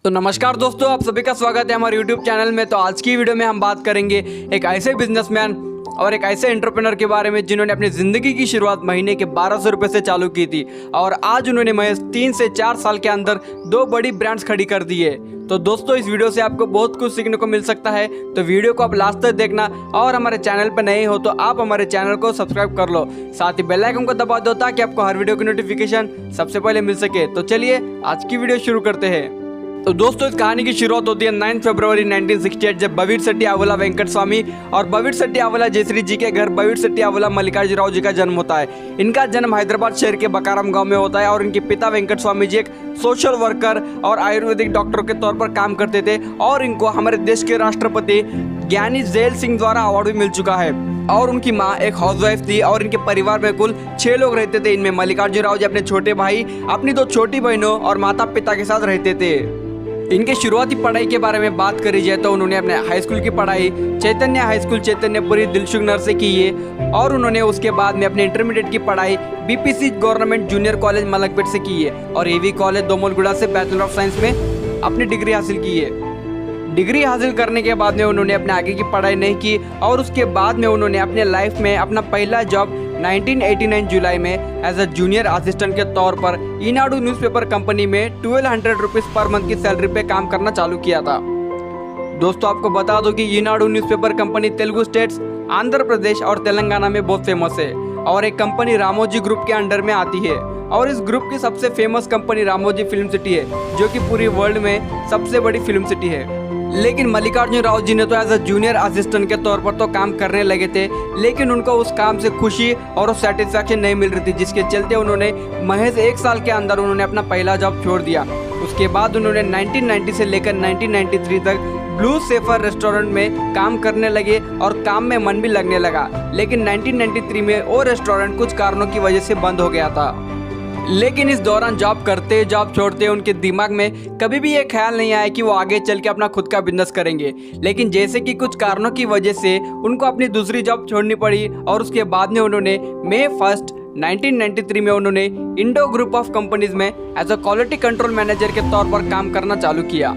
तो नमस्कार दोस्तों, आप सभी का स्वागत है हमारे YouTube चैनल में। तो आज की वीडियो में हम बात करेंगे एक ऐसे बिजनेसमैन और एक ऐसे एंटरप्रेन्योर के बारे में जिन्होंने अपनी ज़िंदगी की शुरुआत महीने के 1200 रुपये से चालू की थी और आज उन्होंने महज 3 से 4 साल के अंदर 2 बड़ी ब्रांड्स खड़ी कर दी है। तो दोस्तों, इस वीडियो से आपको बहुत कुछ सीखने को मिल सकता है, तो वीडियो को आप लास्ट तक देखना और हमारे चैनल पर नए हो तो आप हमारे चैनल को सब्सक्राइब कर लो, साथ ही बेल आइकन को दबा दो ताकि आपको हर वीडियो की नोटिफिकेशन सबसे पहले मिल सके। तो चलिए आज की वीडियो शुरू करते हैं। तो दोस्तों, इस कहानी की शुरुआत होती है 9 फरवरी 1968 जब बवीर शेट्टी आवाला वेंकट स्वामी और बवीर शेट्टी आवाला जयश्री जी के घर बवीर शेट्टी आवाला मल्लिकार्जुन राव जी का जन्म होता है। इनका जन्म हैदराबाद शहर के बकाराम गांव में होता है और इनके पिता वेंकट स्वामी जी एक सोशल वर्कर और आयुर्वेदिक डॉक्टर के तौर पर काम करते थे और इनको हमारे देश के राष्ट्रपति ज्ञानी जैल सिंह द्वारा अवार्ड भी मिल चुका है। और उनकी माँ एक हाउसवाइफ थी और इनके परिवार में कुल 6 लोग रहते थे। इनमें मल्लिकार्जुन राव जी अपने छोटे भाई, अपनी 2 छोटी बहनों और माता पिता के साथ रहते थे। इनके शुरुआती पढ़ाई के बारे में बात करी जाए तो उन्होंने अपने हाई स्कूल की पढ़ाई चैतन्य हाई स्कूल चैतन्यपुरी दिलसुख नगर से की है और उन्होंने उसके बाद में अपने इंटरमीडिएट की पढ़ाई BPC government junior college Malakpet से की है और एवी कॉलेज दोमलगुड़ा से बैचलर ऑफ साइंस में अपनी डिग्री हासिल की है। डिग्री हासिल करने के बाद में उन्होंने अपने आगे की पढ़ाई नहीं की और उसके बाद में उन्होंने अपने लाइफ में अपना पहला जॉब 1989 जुलाई में एज अ जूनियर असिस्टेंट के तौर पर ईनाडू न्यूज़पेपर कंपनी में 1200 रुपीज़ पर मंथ की सैलरी पे काम करना चालू किया था। दोस्तों, आपको बता दो कि Eenadu newspaper company Telugu states, Andhra Pradesh और तेलंगाना में बहुत फेमस है और एक कंपनी रामोजी ग्रुप के अंडर में आती है और इस ग्रुप की सबसे famous company Ramoji film city है जो कि पूरी वर्ल्ड में सबसे बड़ी फिल्म सिटी है। लेकिन मल्लिकार्जुन राव जी ने तो एज अ जूनियर असिस्टेंट के तौर पर तो काम करने लगे थे, लेकिन उनको उस काम से खुशी और सेटिस्फैक्शन नहीं मिल रही थी, जिसके चलते उन्होंने महज 1 साल के अंदर उन्होंने अपना पहला जॉब छोड़ दिया। उसके बाद उन्होंने 1990 से लेकर 1993 तक ब्लू सेफर रेस्टोरेंट में काम करने लगे और काम में मन भी लगने लगा। लेकिन 1993 में वो रेस्टोरेंट कुछ कारणों की वजह से बंद हो गया था। लेकिन इस दौरान जॉब करते जॉब छोड़ते उनके दिमाग में कभी भी ये ख्याल नहीं आया कि वो आगे चल के अपना खुद का बिजनेस करेंगे। लेकिन जैसे कि कुछ कारणों की वजह से उनको अपनी दूसरी जॉब छोड़नी पड़ी और उसके बाद में उन्होंने मई 1 1993 में उन्होंने इंडो ग्रुप ऑफ कंपनीज में as a quality control manager के तौर पर काम करना चालू किया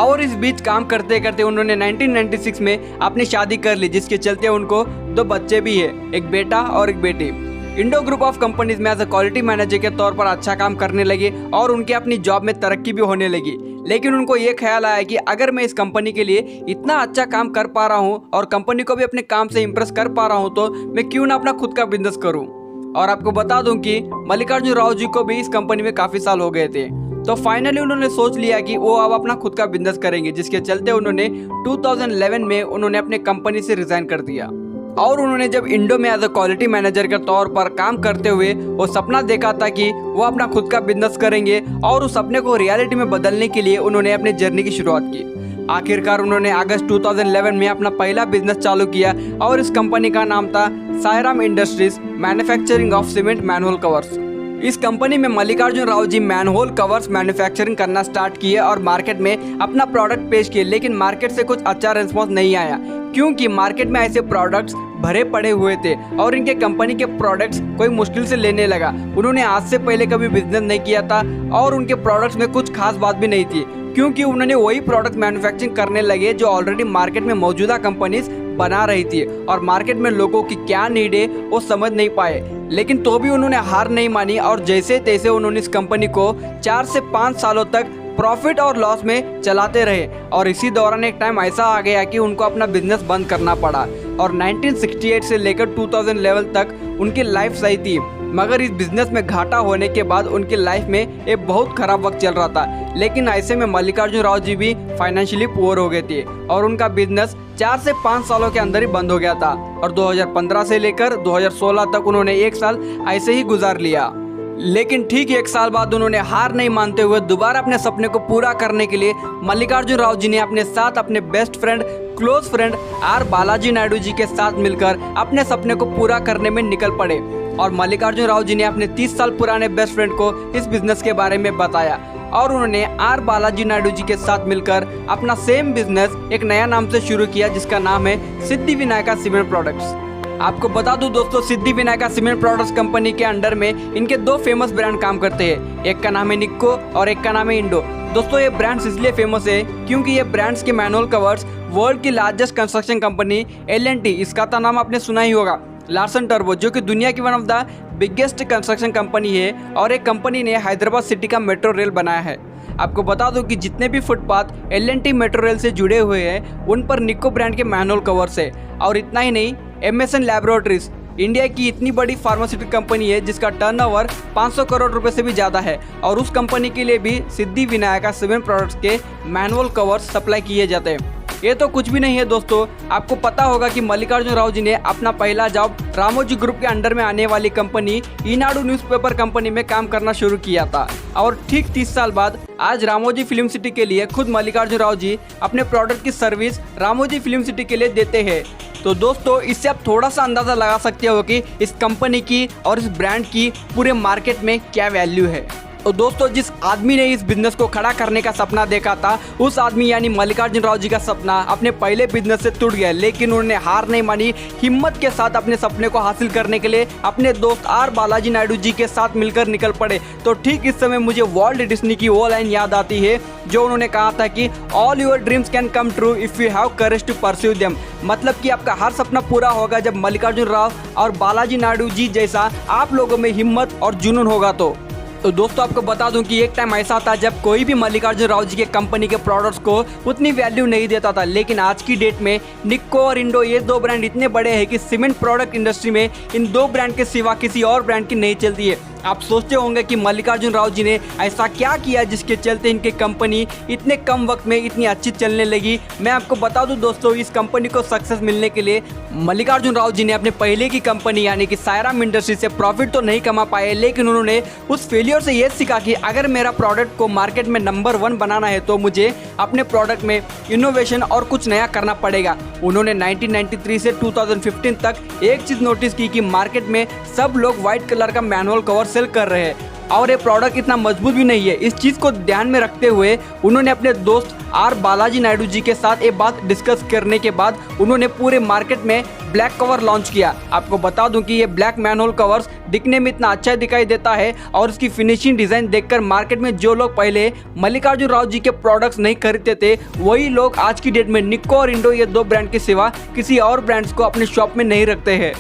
और इस बीच काम करते करते उन्होंने 1996 में अपनी शादी कर ली, जिसके चलते उनको 2 बच्चे भी है, एक बेटा और एक बेटी। इंडो ग्रुप ऑफ कंपनीज में एज अ क्वालिटी मैनेजर के तौर पर अच्छा काम करने लगे और उनके अपनी जॉब में तरक्की भी होने लगी। लेकिन उनको ये ख्याल आया कि अगर मैं इस कंपनी के लिए इतना अच्छा काम कर पा रहा हूँ और कंपनी को भी अपने काम से इम्प्रेस कर पा रहा हूँ तो मैं क्यों ना अपना खुद का बिजनेस करूँ। और आपको बता दूं कि मल्लिकार्जुन राव जी को भी इस कंपनी में काफ़ी साल हो गए थे, तो फाइनली उन्होंने सोच लिया कि वो अब अपना खुद का बिजनेस करेंगे, जिसके चलते उन्होंने 2011 में उन्होंने अपने कंपनी से रिजाइन कर दिया। और उन्होंने जब इंडो में एज अ क्वालिटी मैनेजर के तौर पर काम करते हुए वो सपना देखा था कि वो अपना खुद का बिजनेस करेंगे और उस सपने को रियलिटी में बदलने के लिए उन्होंने अपनी जर्नी की शुरुआत की। आखिरकार उन्होंने अगस्त 2011 में अपना पहला बिजनेस चालू किया और इस कंपनी का नाम था Sairam industries manufacturing of cement manhole covers. इस कंपनी में Mallikarjun Rao ji manhole covers manufacturing करना स्टार्ट किए और मार्केट में अपना प्रोडक्ट पेश किए। लेकिन मार्केट से कुछ अच्छा रिस्पॉन्स नहीं आया क्योंकि मार्केट में ऐसे प्रोडक्ट्स भरे पड़े हुए थे और इनके कंपनी के प्रोडक्ट्स कोई मुश्किल से लेने लगा। उन्होंने आज से पहले कभी बिजनेस नहीं किया था और उनके प्रोडक्ट्स में कुछ खास बात भी नहीं थी क्योंकि उन्होंने वही प्रोडक्ट मैन्युफैक्चरिंग करने लगे जो ऑलरेडी मार्केट में मौजूदा कंपनीज बना रही थी और मार्केट में लोगों की क्या नीड है वो समझ नहीं पाए। लेकिन तो भी उन्होंने हार नहीं मानी और जैसे तैसे उन्होंने इस कंपनी को 4 से 5 सालों तक प्रॉफिट और लॉस में चलाते रहे और इसी दौरान एक टाइम ऐसा आ गया कि उनको अपना बिजनेस बंद करना पड़ा और 1968 से लेकर 2011 तक उनकी लाइफ सही थी, मगर इस बिजनेस में घाटा होने के बाद उनकी लाइफ में एक बहुत खराब वक्त चल रहा था। लेकिन ऐसे में मल्लिकार्जुन राव जी भी फाइनेंशियली पुअर हो गए थे और उनका बिजनेस 4 से 5 सालों के अंदर ही बंद हो गया था और 2015 से लेकर 2016 तक उन्होंने 1 साल ऐसे ही गुजार लिया। लेकिन ठीक 1 साल बाद उन्होंने हार नहीं मानते हुए दोबारा अपने सपने को पूरा करने के लिए मल्लिकार्जुन राव जी ने अपने साथ अपने best friend close friend R Balaji Naidu ji के साथ मिलकर अपने सपने को पूरा करने में निकल पड़े और मल्लिकार्जुन राव जी ने अपने 30 साल पुराने बेस्ट फ्रेंड को इस बिजनेस के बारे में बताया और उन्होंने आर बालाजी नायडू जी के साथ मिलकर अपना सेम बिजनेस एक नया नाम से शुरू किया जिसका नाम है सिद्धि विनायका सीमेंट प्रोडक्ट्स। आपको बता दूं दोस्तों, सिद्धि विनायका सीमेंट प्रोडक्ट्स कंपनी के अंडर में इनके 2 फेमस ब्रांड काम करते हैं, एक का नाम है निक्को और एक का नाम है इंडो। दोस्तों ये ब्रांड्स इसलिए फेमस है क्योंकि ये ब्रांड्स के मैनुअल कवर्स वर्ल्ड की लार्जेस्ट कंस्ट्रक्शन कंपनी L&T, इसका तो नाम आपने सुना ही होगा, लार्सन टर्बो, जो कि दुनिया की one of the biggest construction company है और एक कंपनी ने हैदराबाद सिटी का मेट्रो रेल बनाया है। आपको बता दूं कि जितने भी फुटपाथ L&T मेट्रो रेल से जुड़े हुए हैं उन पर निक्को ब्रांड के मैनुअल कवर्स है। और इतना ही नहीं, MSN लैबोरेटरीज इंडिया की इतनी बड़ी फार्मास्यूटिकल कंपनी है जिसका टर्नओवर 500 करोड़ रुपए से भी ज़्यादा है और उस कंपनी के लिए भी सिद्धि विनायका सीमेंट प्रोडक्ट्स के मैनुअल कवर्स सप्लाई किए जाते हैं। ये तो कुछ भी नहीं है दोस्तों, आपको पता होगा कि मल्लिकार्जुन राव जी ने अपना पहला जॉब रामोजी ग्रुप के अंडर में आने वाली कंपनी ईनाडू न्यूज़पेपर कंपनी में काम करना शुरू किया था और ठीक 30 साल बाद आज रामोजी फिल्म सिटी के लिए खुद मल्लिकार्जुन राव जी अपने प्रोडक्ट की सर्विस रामोजी फिल्म सिटी के लिए देते हैं। तो दोस्तों इससे आप थोड़ा सा अंदाज़ा लगा सकते हो कि इस कंपनी की और इस ब्रांड की पूरे मार्केट में क्या वैल्यू है। तो दोस्तों जिस आदमी ने इस बिजनेस को खड़ा करने का सपना देखा था, उस आदमी यानी मल्लिकार्जुन राव जी का सपना अपने पहले बिजनेस से टूट गया, लेकिन उन्होंने हार नहीं मानी। हिम्मत के साथ अपने सपने को हासिल करने के लिए अपने दोस्त आर बालाजी नायडू जी के साथ मिलकर निकल पड़े। तो ठीक इस समय मुझे वॉल्ट डिज्नी की वो लाइन याद आती है जो उन्होंने कहा था कि all your dreams can come true if you have courage to pursue them. मतलब कि आपका हर सपना पूरा होगा जब मल्लिकार्जुन राव और बालाजी नायडू जी जैसा आप लोगों में हिम्मत और जुनून होगा। तो दोस्तों आपको बता दूं कि एक टाइम ऐसा था जब कोई भी मल्लिकार्जुन राव जी के कंपनी के प्रोडक्ट्स को उतनी वैल्यू नहीं देता था, लेकिन आज की डेट में निक्को और इंडो ये दो ब्रांड इतने बड़े हैं कि सीमेंट प्रोडक्ट इंडस्ट्री में इन दो ब्रांड के सिवा किसी और ब्रांड की नहीं चलती है। आप सोचते होंगे कि मल्लिकार्जुन राव जी ने ऐसा क्या किया जिसके चलते इनकी कंपनी इतने कम वक्त में इतनी अच्छी चलने लगी। मैं आपको बता दूं दोस्तों, इस कंपनी को सक्सेस मिलने के लिए मल्लिकार्जुन राव जी ने अपने पहले की कंपनी यानी कि सायराम इंडस्ट्री से प्रॉफिट तो नहीं कमा पाए, लेकिन उन्होंने उस फेलियर से ये सीखा कि अगर मेरा प्रोडक्ट को मार्केट में नंबर 1 बनाना है तो मुझे अपने प्रोडक्ट में इनोवेशन और कुछ नया करना पड़ेगा। उन्होंने 1993 से 2015 तक एक चीज़ नोटिस की कि मार्केट में सब लोग व्हाइट कलर का मैनुअल कवर सेल कर रहे हैं और ये प्रोडक्ट इतना मजबूत भी नहीं है। इस चीज़ को ध्यान में रखते हुए उन्होंने अपने दोस्त आर बालाजी नायडू जी के साथ ये बात डिस्कस करने के बाद उन्होंने पूरे मार्केट में ब्लैक कवर लॉन्च किया। आपको बता दूं कि ये ब्लैक मैनुअल कवर्स दिखने में इतना अच्छा दिखाई देता है और इसकी फिनिशिंग डिज़ाइन देखकर मार्केट में जो लोग पहले मल्लिकार्जुन राव जी के प्रोडक्ट्स नहीं खरीदते थे, वही लोग आज की डेट में निक्को और इंडो ये दो ब्रांड के सिवा किसी और ब्रांड्स को अपने शॉप में नहीं रखते हैं।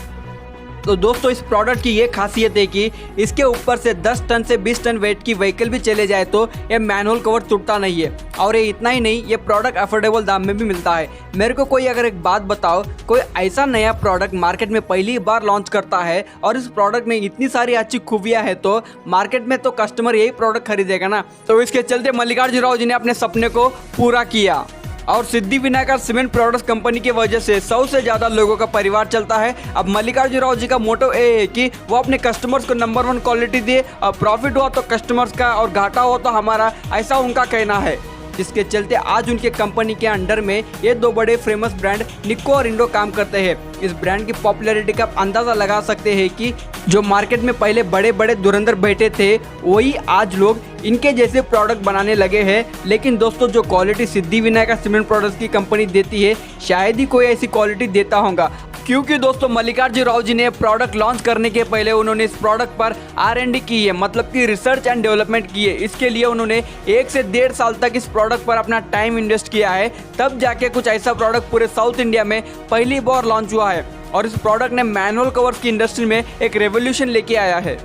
तो दोस्तों इस प्रोडक्ट की ये खासियत है कि इसके ऊपर से 10 टन से 20 टन वेट की व्हीकल भी चले जाए तो ये मैनुअल कवर टूटता नहीं है। और ये इतना ही नहीं, ये प्रोडक्ट अफोर्डेबल दाम में भी मिलता है। मेरे को कोई अगर एक बात बताओ, कोई ऐसा नया प्रोडक्ट मार्केट में पहली बार लॉन्च करता है और इस प्रोडक्ट में इतनी सारी अच्छी खूबियाँ है तो मार्केट में तो कस्टमर यही प्रोडक्ट खरीदेगा ना। तो इसके चलते मल्लिकार्जुन राव जी ने अपने सपने को पूरा किया और सिद्धि विनायका सीमेंट प्रोडक्ट्स कंपनी की वजह से 100 से ज़्यादा लोगों का परिवार चलता है। अब मल्लिकार्जुन राव जी का मोटो ये है कि वो अपने कस्टमर्स को नंबर 1 क्वालिटी दे और प्रॉफिट हुआ तो कस्टमर्स का और घाटा हुआ तो हमारा, ऐसा उनका कहना है। जिसके चलते आज उनके कंपनी के अंडर में ये दो बड़े फेमस ब्रांड निक्को और इंडो काम करते हैं। इस ब्रांड की पॉपुलैरिटी का आप अंदाज़ा लगा सकते हैं कि जो मार्केट में पहले बड़े बड़े धुरंधर बैठे थे वही आज लोग इनके जैसे प्रोडक्ट बनाने लगे हैं। लेकिन दोस्तों जो क्वालिटी सिद्धि विनायका सीमेंट प्रोडक्ट्स की कंपनी देती है शायद ही कोई ऐसी क्वालिटी देता होगा, क्योंकि दोस्तों मल्लिकार्जुन राव जी ने प्रोडक्ट लॉन्च करने के पहले उन्होंने इस प्रोडक्ट पर R&D की है, मतलब कि रिसर्च एंड डेवलपमेंट की है। इसके लिए उन्होंने 1 से 1.5 साल तक इस प्रोडक्ट पर अपना टाइम इन्वेस्ट किया है, तब जाके कुछ ऐसा प्रोडक्ट पूरे साउथ इंडिया में पहली बार लॉन्च हुआ है। और इस प्रोडक्ट ने मैनुअल कवर्स की इंडस्ट्री में एक रेवोल्यूशन लेके आया है।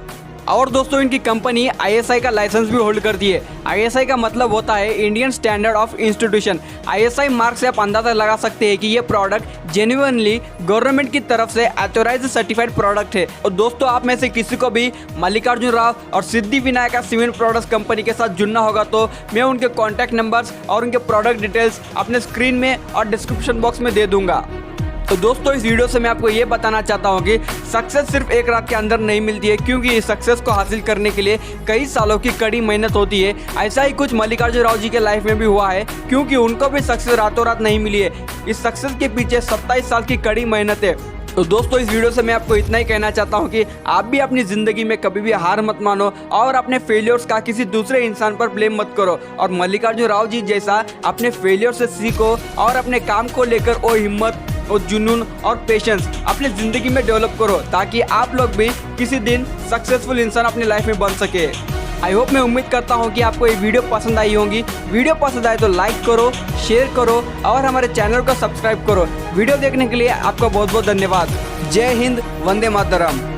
और दोस्तों इनकी कंपनी ISI का लाइसेंस भी होल्ड करती है। ISI का मतलब होता है Indian standard of institution. ISI mark से आप अंदाज़ा लगा सकते हैं कि ये प्रोडक्ट जेन्युइनली गवर्नमेंट की तरफ से ऑथराइज्ड सर्टिफाइड प्रोडक्ट है। और दोस्तों आप में से किसी को भी मल्लिकार्जुन राव और सिद्धि विनायका सीमेंट प्रोडक्ट्स कंपनी के साथ जुड़ना होगा तो मैं उनके कॉन्टैक्ट नंबर्स और उनके प्रोडक्ट डिटेल्स अपने स्क्रीन में और डिस्क्रिप्शन बॉक्स में दे दूंगा। तो दोस्तों इस वीडियो से मैं आपको ये बताना चाहता हूँ कि सक्सेस सिर्फ एक रात के अंदर नहीं मिलती है, क्योंकि इस सक्सेस को हासिल करने के लिए कई सालों की कड़ी मेहनत होती है। ऐसा ही कुछ मल्लिकार्जुन राव जी के लाइफ में भी हुआ है, क्योंकि उनको भी सक्सेस रातों रात नहीं मिली है। इस सक्सेस के पीछे 27 साल की कड़ी मेहनत है। तो दोस्तों इस वीडियो से मैं आपको इतना ही कहना चाहता हूँ कि आप भी अपनी ज़िंदगी में कभी भी हार मत मानो और अपने फेलियर्स का किसी दूसरे इंसान पर ब्लेम मत करो। और मल्लिकार्जुन राव जी जैसा अपने फेलियर से सीखो और अपने काम को लेकर वो हिम्मत और जुनून और पेशेंस अपनी ज़िंदगी में डेवलप करो, ताकि आप लोग भी किसी दिन सक्सेसफुल इंसान अपनी लाइफ में बन सके। आई होप मैं उम्मीद करता हूँ कि आपको ये वीडियो पसंद आई होगी। वीडियो पसंद आए तो लाइक करो, शेयर करो और हमारे चैनल को सब्सक्राइब करो। वीडियो देखने के लिए आपका बहुत बहुत धन्यवाद। जय हिंद, वंदे मातरम।